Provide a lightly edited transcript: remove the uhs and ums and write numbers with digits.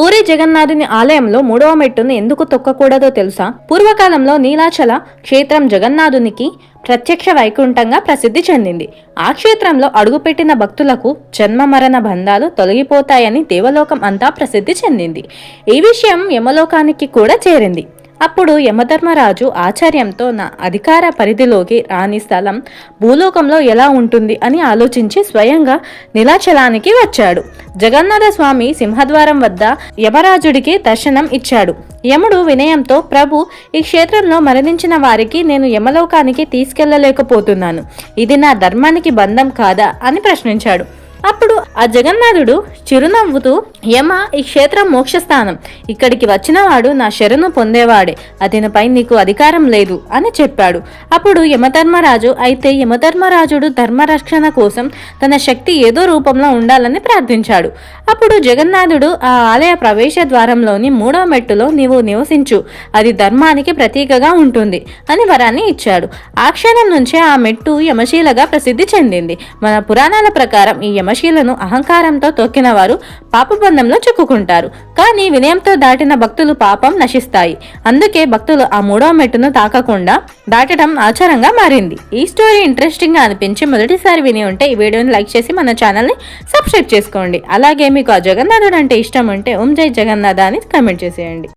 పూరి జగన్నాథుని ఆలయంలో 3వ మెట్టును ఎందుకు తొక్కకూడదో తెలుసా? పూర్వకాలంలో నీలాచల క్షేత్రం జగన్నాథునికి ప్రత్యక్ష వైకుంఠంగా ప్రసిద్ధి చెందింది. ఆ క్షేత్రంలో అడుగుపెట్టిన భక్తులకు జన్మ మరణ బంధాలు తొలగిపోతాయని దేవలోకం అంతా ప్రసిద్ధి చెందింది. ఈ విషయం యమలోకానికి కూడా చేరింది. అప్పుడు యమధర్మరాజు ఆశ్చర్యంతో నా అధికార పరిధిలోకి రాని స్థలం భూలోకంలో ఎలా ఉంటుంది అని ఆలోచించి స్వయంగా నీలాచలానికి వచ్చాడు. జగన్నాథ స్వామి సింహద్వారం వద్ద యమరాజుడికి దర్శనం ఇచ్చాడు. యముడు వినయంతో, ప్రభు, ఈ క్షేత్రంలో మరణించిన వారికి నేను యమలోకానికి తీసుకెళ్లలేకపోతున్నాను. ఇది నా ధర్మానికి బంధం కాదా అని ప్రశ్నించాడు. అప్పుడు ఆ జగన్నాథుడు చిరునవ్వుతూ, యమ, ఈ క్షేత్రం మోక్షస్థానం. ఇక్కడికి వచ్చినవాడు నా శరణు పొందేవాడే. అతనిపై నీకు అధికారం లేదు అని చెప్పాడు. అప్పుడు యమధర్మరాజు, అయితే యమధర్మరాజుడు ధర్మరక్షణ కోసం తన శక్తి ఏదో రూపంలో ఉండాలని ప్రార్థించాడు. అప్పుడు జగన్నాథుడు ఆ ఆలయ ప్రవేశ ద్వారంలోని 3వ మెట్టులో నీవు నివసించు, అది ధర్మానికి ప్రతీకగా ఉంటుంది అని వరాన్ని ఇచ్చాడు. ఆ క్షణం నుంచే ఆ మెట్టు యమశీలగా ప్రసిద్ధి చెందింది. మన పురాణాల ప్రకారం ఈ యమశీలను అహంకారంతో తొక్కిన వారు పాపబంధంలో చిక్కుకుంటారు. కానీ వినయంతో దాటిన భక్తులు పాపం నశిస్తాయి. అందుకే భక్తులు ఆ 3వ మెట్టును తాకకుండా దాటడం ఆచారంగా మారింది. ఈ స్టోరీ ఇంట్రెస్టింగ్ గా అనిపించి మొదటిసారి విని ఉంటే ఈ వీడియోని లైక్ చేసి మన ఛానల్ని సబ్స్క్రైబ్ చేసుకోండి. అలాగే మీకు ఆ జగన్నాథుడు అంటే ఇష్టం ఉంటే ఓం జై జగన్నాథ అని కామెంట్ చేసేయండి.